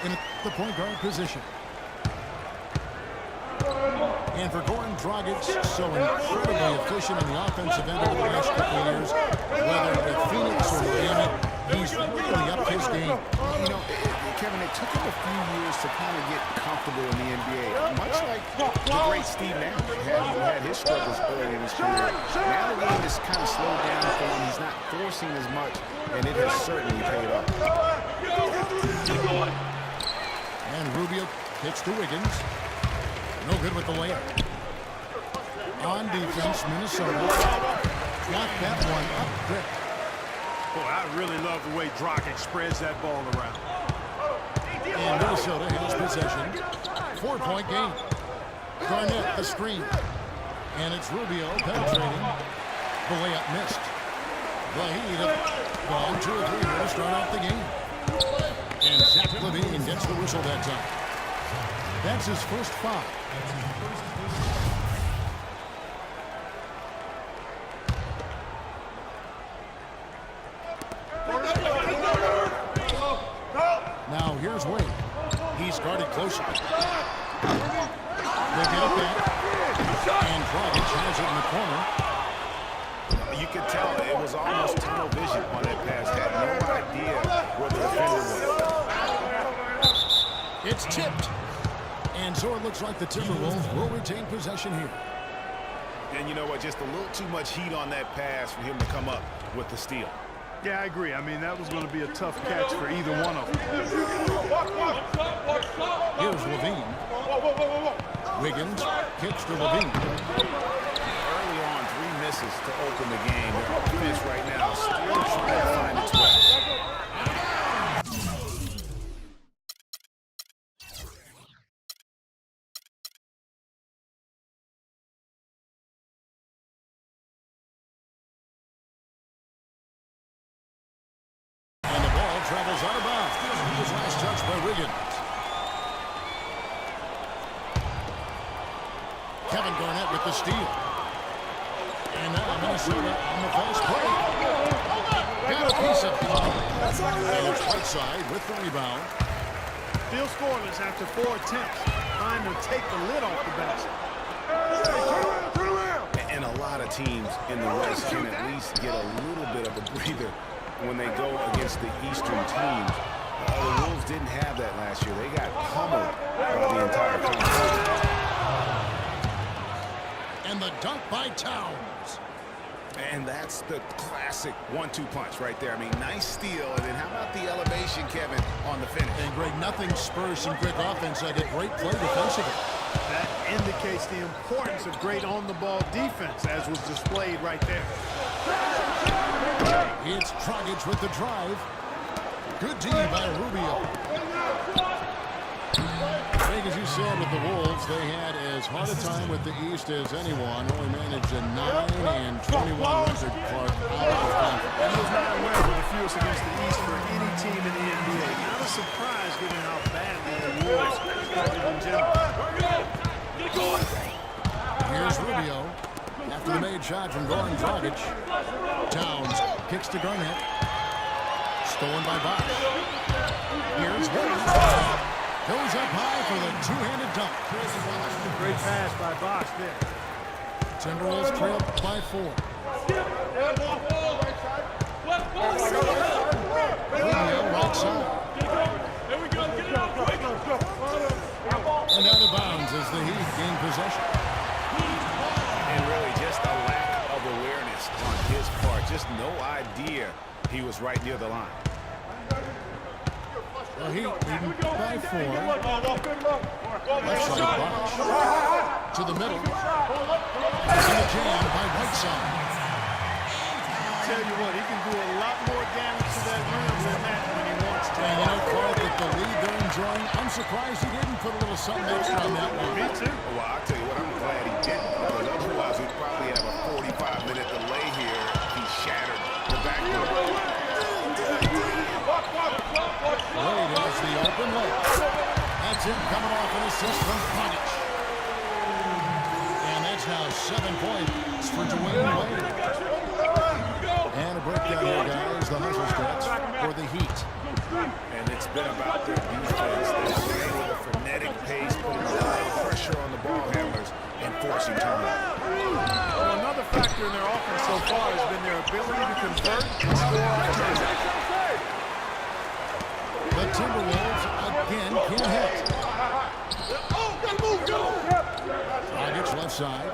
in the point guard position. And for Goran Dragic, so incredibly efficient in the offensive end over the last couple of years, whether with Phoenix or Miami, he's really upped his game. You know, Kevin, it took him a few years to kind of get comfortable in the NBA, much like the great Steve Nash had his struggles early in his career. Now the game is kind of slowed down for him. He's not forcing as much, and it has certainly paid off. And Rubio kicks to Wiggins. No good with the layup. On defense, Minnesota got that one up quick. Boy, I really love the way Dragic spreads that ball around. And Minnesota has possession. 4-point game. Garnett the screen. And it's Rubio penetrating. The layup missed. The Heat have gone 2 or 3 here to start off the game. And Zach LaVine gets the whistle that time. That's his first foul. Now here's Wade. He's guarded closer. They get it back. And Dragic has it in the corner. You could tell it was almost tunnel vision on that pass. Had no idea where the defender was. It's tipped. And so it looks like the Timberwolves will retain possession here. And you know what? Just a little too much heat on that pass for him to come up with the steal. Yeah, I agree. I mean, that was going to be a tough catch for either one of them. Here's LaVine. Wiggins kicks to LaVine. Early on, 3 misses to open the game. Their offense right now still trying to find its way. Travels out of bounds. He was last touched by Wiggins. Kevin Garnett with the steal. And now Minnesota on the fast break. Got a piece of it. And it's Whiteside with the rebound. Still scoreless after 4 attempts. Trying to take the lid off the basket. And a lot of teams in the West can at least get a little bit of a breather when they go against the Eastern teams. The Wolves didn't have that last year. They got pummeled by the entire conference. And the dunk by Towns. And that's the classic 1-2 punch right there. I mean, nice steal. And then how about the elevation, Kevin, on the finish? And Greg, nothing spurs some quick offense like a great play defensively. That indicates the importance of great on-the-ball defense, as was displayed right there. It's Dragic with the drive. Good D by Rubio. I think, as you said, with the Wolves, they had as hard a time with the East as anyone. Only managed a 9-21 record Clark out of conference. And those 9 wins were the fewest against the East for any team in the NBA. Not a surprise given how badly the Wolves started in general. Here's Rubio. After the made shot from Goran Dragic. Towns kicks to Garnett. Stolen by Bosh. Here's Wade. Goes up high for the 2-handed dunk. Great pass by Bosh there. Timberwolves trail by 4. Rubio right side. And out of bounds as the Heat gain possession. And really just a lack of awareness on his part. Just no idea he was right near the line. The Heat leading by 4. Left side Bosh. To the middle. And a jam by Whiteside. Tell you what, he can do a lot more damage to that rim than that when he wants to. And you know, Clark, with the lead they're enjoying, I'm surprised he didn't put a little something extra on that one. Me too. Well, I'll tell you what, I'm glad he didn't. Because otherwise, we'd probably have a 45-minute delay here if he shattered the backboard. Wade has the open look. That's him coming off an assist from Dragic. And that's now 7 points for Dwayne Wade. And a breakdown here, guys. The hustle stats for the Heat. And it's been about their defense. convert and score off a turnover. The Timberwolves again can't hit. Dragic left side.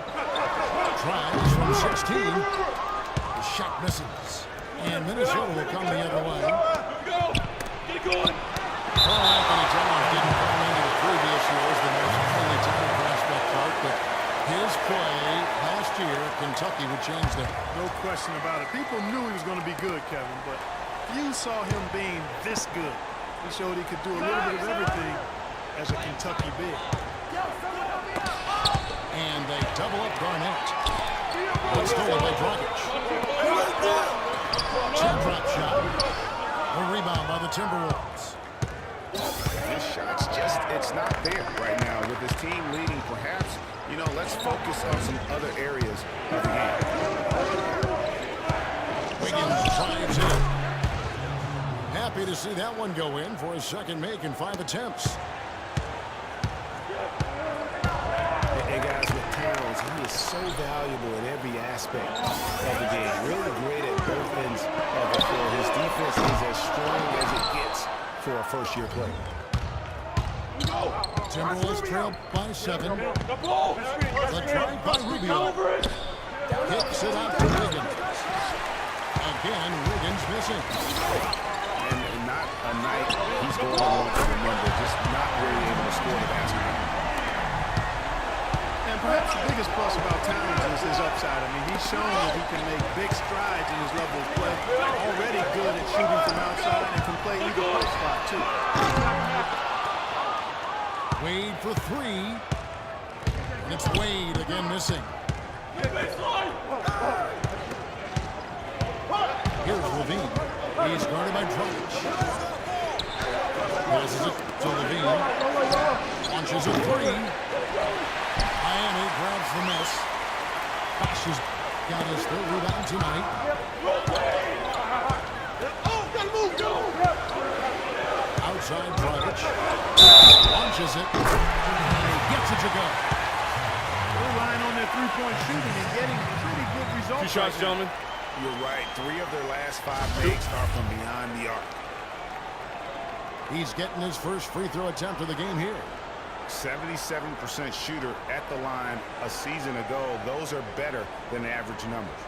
Tries from 16. The shot misses. And Minnesota will come the other way. Carl Anthony Towns didn't come into the previous years the most highly touted prospect part, but his play last year at Kentucky would change that. No question about it. People knew he was going to be good, Kevin, but few saw him being this good. He showed he could do a little bit of everything as a Kentucky big. And they double up Garnett. It's stolen by Dragic. Chip drop shot. A rebound by the Timberwolves. His shot's just, it's not there right now. With his team leading, perhaps, you know, let's focus on some other areas of the game. Wiggins drives in. Happy to see that one go in for his second make in 5 attempts. Hey guys, with Towns, he is so valuable in every aspect of the game. Really great at both ends of the floor. His defense is as strong as it gets for a first-year player. Timberwolves trail by 7. The drive by Rubio. Kicks it out to Wiggins. Again, Wiggins missing. And not a night he's going to want to remember, just not really able to score the basketball. And perhaps the biggest plus about Towns is his upside. I mean, he's shown that he can make big strides in his level of play. Already good at shooting from outside and can play either post spot, too. Wade for 3. And it's Wade again missing. Here's Levine. He's guarded by Dragic. Passes it to Levine. Launches a 3. Miami grabs the miss. Bosh has got his 3rd rebound tonight. Outside Dragic. Launches it. And he gets it to go. They're relying on their three-point shooting and getting pretty good results. 2 shots, gentlemen. You're right. 3 of their last 5 makes are from behind the arc. He's getting his first free throw attempt of the game here. 77% shooter at the line a season ago. Those are better than the average numbers.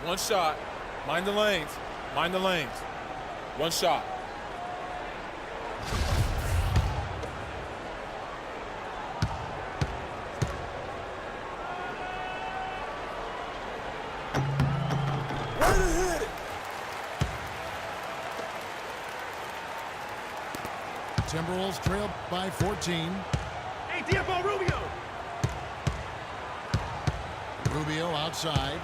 1 shot. Mind the lanes. Mind the lanes. 1 shot. Timberwolves trail by 14. Hey, Diego Rubio. Rubio outside.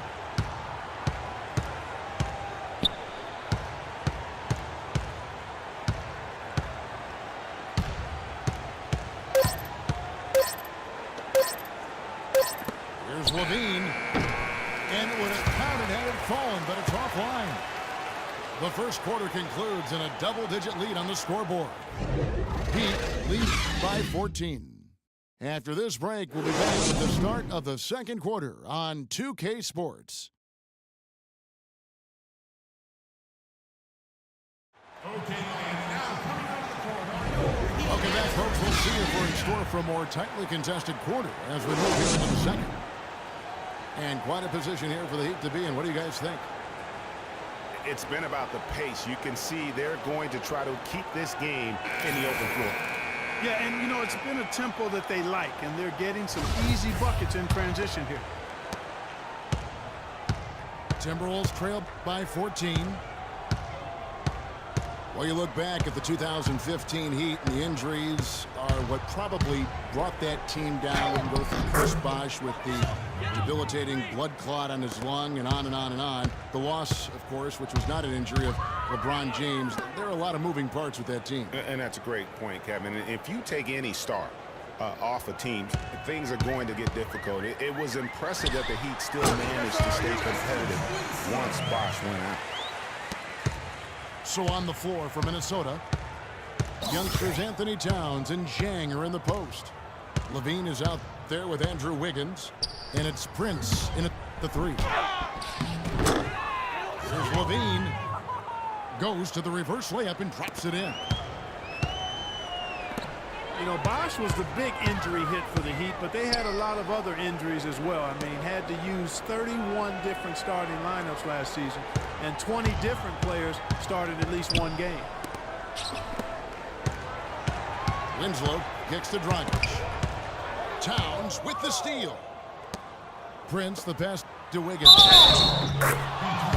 Here's Levine. And it would have counted had it fallen, but it's offline. The first quarter concludes in a double-digit lead on the scoreboard. Heat leads by 14. After this break, we'll be back with the start of the second quarter on 2K Sports. Welcome back, folks. We'll see if we're in store for a more tightly contested quarter as we move here into the second. And quite a position here for the Heat to be in. What do you guys think? It's been about the pace. You can see they're going to try to keep this game in the open floor. Yeah, and, you know, it's been a tempo that they like, and they're getting some easy buckets in transition here. Timberwolves trail by 14. Well, you look back at the 2015 Heat, and the injuries are what probably brought that team down. We can go through Chris Bosh with the debilitating blood clot on his lung and on and on and on. The loss, of course, which was not an injury of LeBron James. There are a lot of moving parts with that team. And that's a great point, Kevin. If you take any star off of teams, things are going to get difficult. It was impressive that the Heat still managed to stay competitive once Bosh went out. So on the floor for Minnesota, youngsters Anthony Towns and Zhang are in the post. Levine is out there with Andrew Wiggins, and it's Prince in at the 3. Here's Levine. Goes to the reverse layup and drops it in. You know, Bosch was the big injury hit for the Heat, but they had a lot of other injuries as well. I mean, had to use 31 different starting lineups last season, and 20 different players started at least one game. Winslow kicks to Dragic. Towns with the steal. Prince the pass to Wiggins.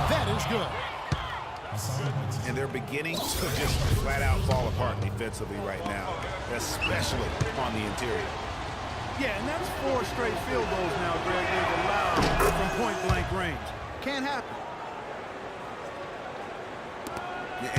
That is good. And they're beginning to just flat out fall apart defensively right now, especially on the interior. Yeah, and that's 4 straight field goals now, Greg, they've allowed from point-blank range. Can't happen.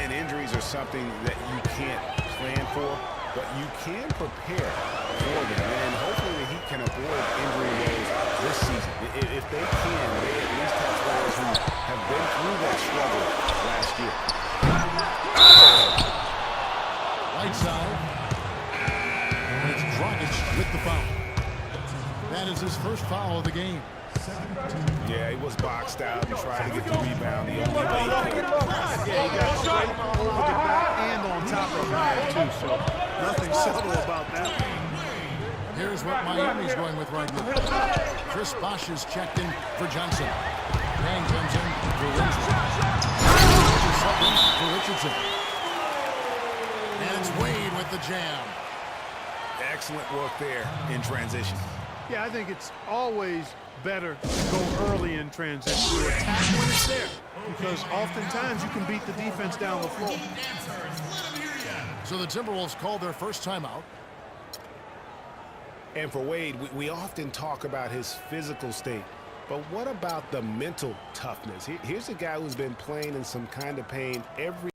And injuries are something that you can't plan for, but you can prepare for them. And hopefully the Heat can avoid injury woes this season. If they can, they at least have players who have been through that struggle last year. Right side. And it's Dragic with the foul. That is his first foul of the game. Yeah, he was boxed out and tried to get the rebound. The only way he could. Yeah, he got straight over the back and on top of him, too, so nothing subtle about that one. Here's what Miami's going with right now. Chris Bosh is checked in for Johnson. Bang comes in for Winslow. For Richardson. And it's Wade with the jam. Excellent work there in transition. Yeah, I think it's always better to go early in transition, to attack when it's there, because oftentimes you can beat the defense down the floor. So the Timberwolves called their first timeout. And for Wade, we often talk about his physical state, but what about the mental toughness? Here's a guy who's been playing in some kind of pain every